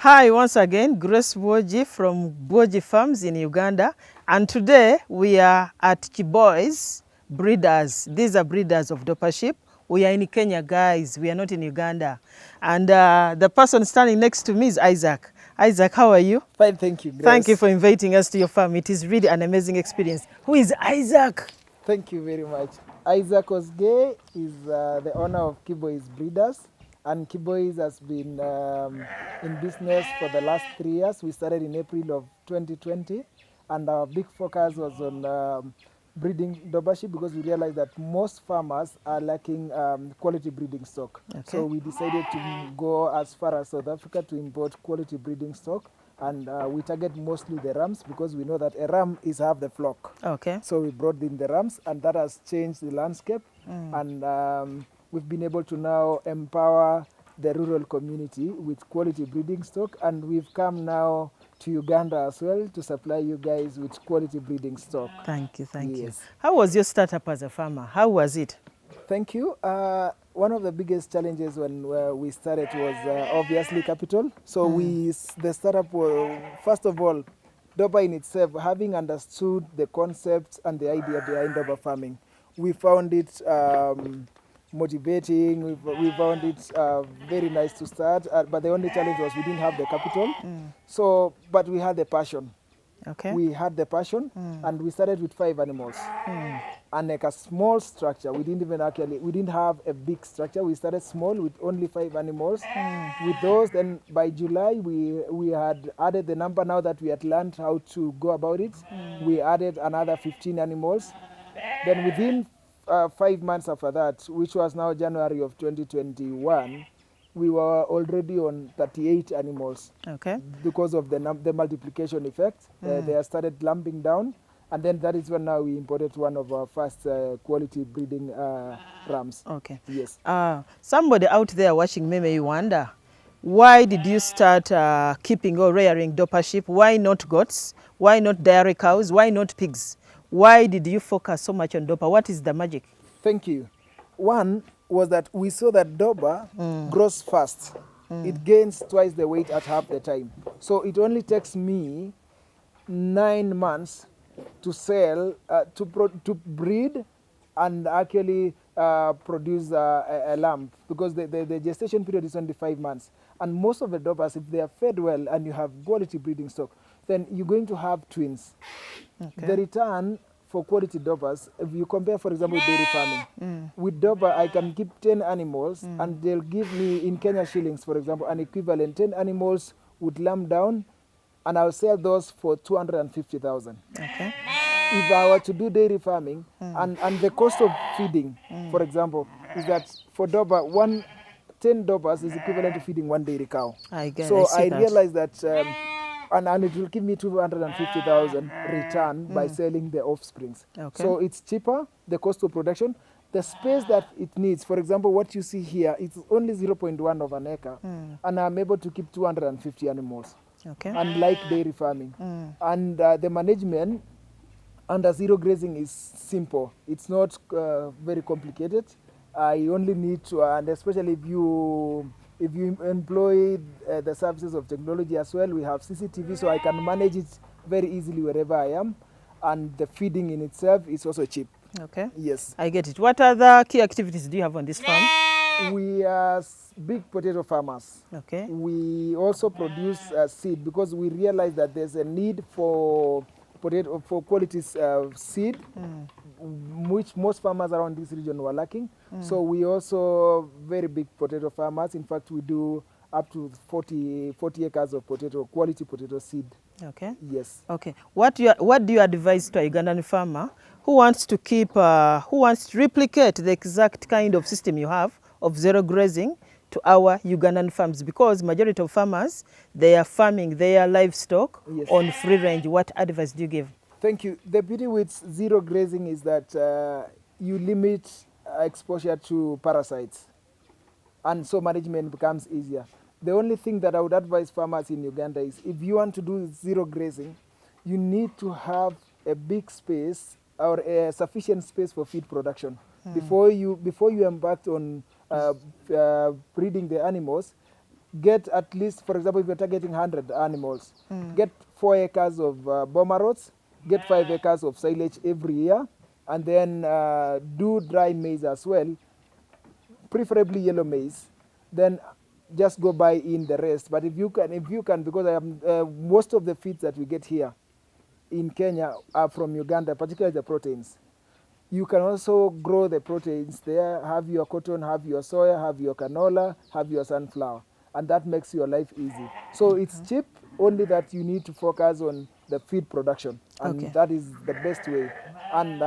Hi, once again, Grace Boji from Boji Farms in Uganda. And today we are at Chiboy's breeders. These are breeders of Dorper sheep. We are in Kenya, guys. We are not in Uganda. And the person standing next to me is Isaac. Isaac, how are you? Fine, thank you, Grace. Thank you for inviting us to your farm. It is really an amazing experience. Who is Isaac? Thank you very much. Isaac Osgay is the owner of Kiboy's Breeders, and Kiboy's has been in business for the last 3 years. We started in April of 2020, and our big focus was on breeding Dorper sheep because we realized that most farmers are lacking quality breeding stock. Okay. So we decided to go as far as South Africa to import quality breeding stock. And we target mostly the rams because we know that a ram is half the flock. Okay. So we brought in the rams, and that has changed the landscape. And we've been able to now empower the rural community with quality breeding stock. And we've come now to Uganda as well to supply you guys with quality breeding stock. Thank you, thank you. Yes. How was your startup as a farmer? How was it? Thank you. One of the biggest challenges when we started was obviously capital. So the startup was, first of all, Dorper in itself, having understood the concept and the idea behind Dorper farming, we found it motivating. We found it very nice to start. But the only challenge was we didn't have the capital. So, but we had the passion. Okay. We had the passion, and we started with 5 animals. And like a small structure. We didn't have a big structure. We started small with only 5 animals. With those, then by July, we had added the number. Now that we had learned how to go about it, we added another 15 animals. Then within 5 months after that, which was now January of 2021, we were already on 38 animals. Okay. Because of the multiplication effect. They have started lumping down. And then that is when now we imported one of our first quality breeding rams. Okay. Yes. Somebody out there watching may wonder, why did you start keeping or rearing Dorper sheep? Why not goats? Why not dairy cows? Why not pigs? Why did you focus so much on Dorper? What is the magic? Thank you. One was that we saw that Dorper grows fast. It gains twice the weight at half the time. So it only takes me 9 months to sell, to breed and actually produce a lamb, because the gestation period is only 5 months. And most of the Dorpers, if they are fed well and you have quality breeding stock, then you're going to have twins. Okay. The return for quality Dorpers, if you compare, for example, with dairy farming, with Dorper, I can keep 10 animals and they'll give me, in Kenya shillings, for example, an equivalent. 10 animals would lamb down, and I'll sell those for 250,000. Okay. If I were to do dairy farming, and the cost of feeding, for example, is that for Dorper, 10 Dorpers is equivalent to feeding 1 dairy cow. So I realized that, and it will give me 250,000 return by selling the offsprings. Okay. So it's cheaper, the cost of production. The space that it needs, for example, what you see here, it's only 0.1 of an acre, and I'm able to keep 250 animals. Okay. Unlike dairy farming. And the management under zero grazing is simple. It's not very complicated. I only need to, and especially if you employ the services of technology as well, we have CCTV, so I can manage it very easily wherever I am. And the feeding in itself is also cheap. Okay. Yes. I get it. What other key activities do you have on this farm? We are big potato farmers. Okay. We also produce seed because we realize that there's a need for quality seed, which most farmers around this region were lacking. So we also very big potato farmers. In fact, we do up to 40 acres of quality potato seed. Okay. Yes. Okay. What do you advise to a Ugandan farmer who wants to replicate the exact kind of system you have of zero grazing to our Ugandan farms? Because majority of farmers, they are farming their livestock on free range. What advice do you give? Thank you. The beauty with zero grazing is that you limit exposure to parasites, and so management becomes easier. The only thing that I would advise farmers in Uganda is, if you want to do zero grazing, you need to have a big space or a sufficient space for feed production. Before you embark on breeding the animals, get at least, for example, if you're targeting 100 animals, get 4 acres of boma rods, get 5 acres of silage every year, and then do dry maize as well, preferably yellow maize. Then just go buy in the rest. But if you can, because I am most of the feeds that we get here in Kenya are from Uganda, particularly the proteins. You can also grow the proteins there, have your cotton, have your soya, have your canola, have your sunflower, and that makes your life easy. So it's cheap, only that you need to focus on the feed production, and that is the best way. And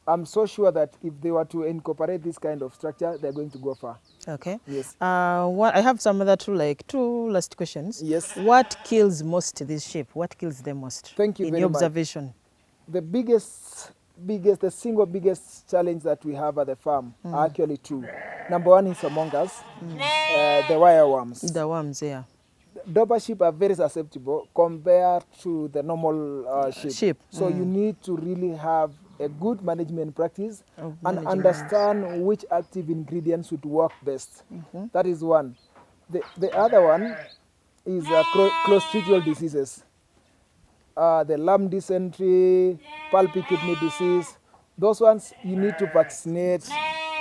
I'm so sure that if they were to incorporate this kind of structure, they're going to go far. Okay. Yes. I have some other two last questions. Yes. What kills most these sheep? What kills them most? Thank you in very your much. observation? The single biggest challenge that we have at the farm are actually two. Number one is among us, the wire worms. The worms, yeah. Dorper sheep are very susceptible compared to the normal sheep. So you need to really have a good management practice and understand which active ingredients would work best. That is one. The other one is clostridial diseases. The lamb dysentery, pulpy kidney disease, those ones you need to vaccinate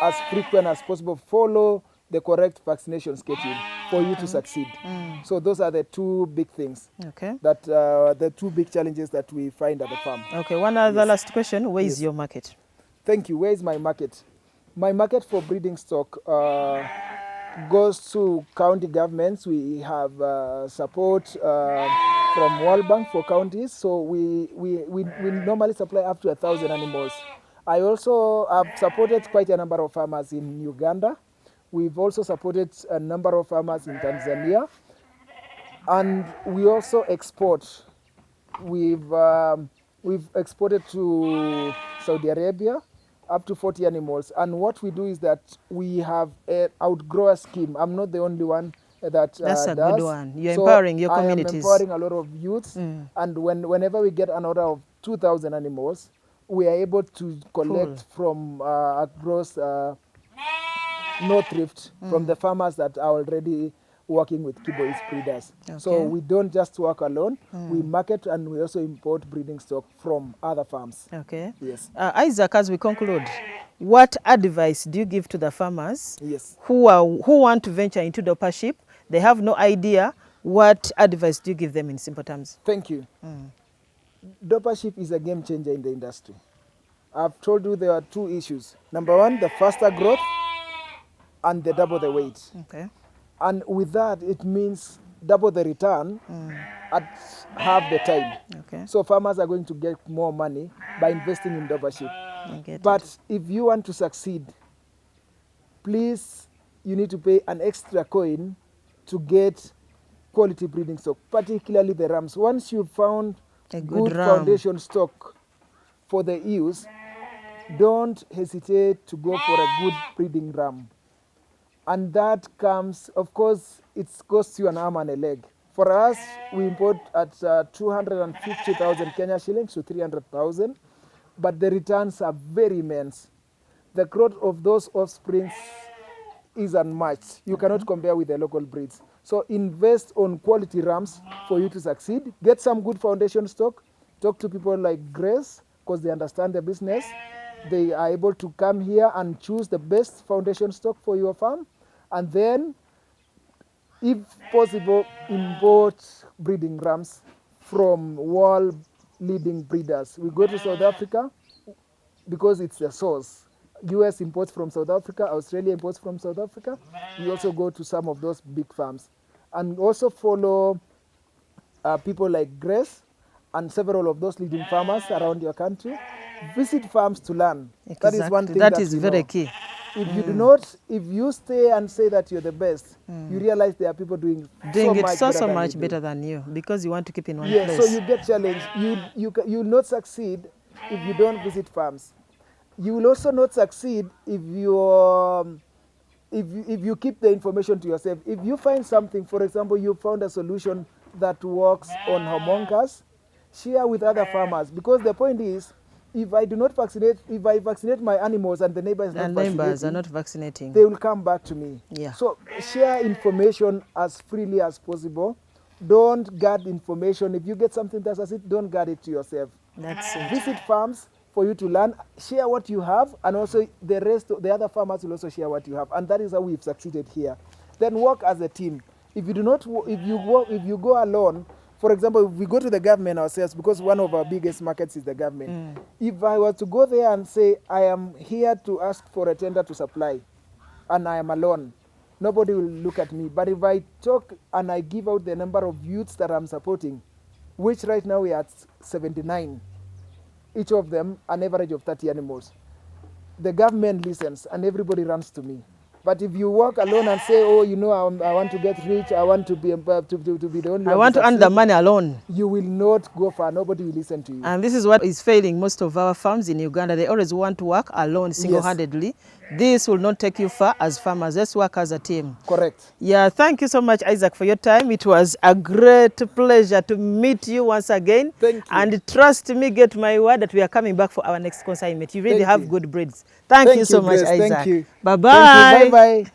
as frequent as possible. Follow the correct vaccination schedule for you to succeed. So those are the two big things. Okay. That the two big challenges that we find at the farm. Okay. One other last question. Where is your market? Thank you. Where is my market? My market for breeding stock goes to county governments. We have support from World Bank for counties, so we normally supply up to 1,000 animals. I also have supported quite a number of farmers in Uganda. We've also supported a number of farmers in Tanzania, and we also export. We've exported to Saudi Arabia up to 40 animals, and what we do is that we have an outgrower scheme. I'm not the only one that That's a does. good one. You're empowering your communities. I am empowering a lot of youths, and whenever we get an order of 2,000 animals, we are able to collect from across North Rift from the farmers that are already working with Kibois breeders. Okay. So we don't just work alone, we market and we also import breeding stock from other farms. Okay. Yes. Isaac, as we conclude, what advice do you give to the farmers who want to venture into Dorper sheep? They have no idea. What advice do you give them in simple terms? Thank you. Dorper sheep is a game changer in the industry. I've told you there are two issues. Number one, the faster growth and the double the weight. Okay. And with that, it means double the return at half the time. Okay. So farmers are going to get more money by investing in Dorper sheep. But if you want to succeed, please, you need to pay an extra coin to get quality breeding stock, particularly the rams. Once you've found a good foundation stock for the ewes, don't hesitate to go for a good breeding ram. And that comes, of course, it costs you an arm and a leg. For us, we import at 250,000 Kenya shillings to 300,000, but the returns are very immense. The growth of those offsprings is unmatched. You cannot compare with the local breeds. So invest on quality rams for you to succeed. Get some good foundation stock. Talk to people like Grace, because they understand the business. They are able to come here and choose the best foundation stock for your farm. And then, if possible, import breeding rams from world leading breeders. We go to South Africa because it's the source. US imports from South Africa, Australia imports from South Africa. We also go to some of those big farms. And also follow people like Grace and several of those leading farmers around your country. Visit farms to learn. Exactly. That is one thing that is very key. If you do not, if you stay and say that you're the best, you realize there are people doing so much better than you, because you want to keep in one place. place. So you get challenged. You will not succeed if you don't visit farms. You will also not succeed if you keep the information to yourself. If you find something, for example, you found a solution that works on homunculus, share with other farmers, because the point is, if I do not vaccinate, if I vaccinate my animals and the neighbor is not And vaccinating, neighbors are not vaccinating. they will come back to me. Yeah. So share information as freely as possible. Don't guard information. If you get something that's as it, don't guard it to yourself. That's it. Visit farms for you to learn, share what you have, and also the other farmers will also share what you have. And that is how we've succeeded here. Then work as a team. If you do not, if you go alone, for example, if we go to the government ourselves, because one of our biggest markets is the government. If I were to go there and say, I am here to ask for a tender to supply, and I am alone, nobody will look at me. But if I talk and I give out the number of youths that I'm supporting, which right now we are at 79, each of them an average of 30 animals, the government listens and everybody runs to me. But if you walk alone and say, oh, you know, I want to get rich, I want to be the only one I want to earn the money alone. you will not go far. Nobody will listen to you. And this is what is failing most of our farms in Uganda. They always want to work alone, single-handedly. This will not take you far as farmers. Let's work as a team. Correct. Yeah, thank you so much, Isaac, for your time. It was a great pleasure to meet you once again. Thank you. And trust me, get my word that we are coming back for our next consignment. You really Thank have you. good breeds. Thank you so much, Grace. Isaac. Thank you. Bye-bye. Thank you. Bye-bye.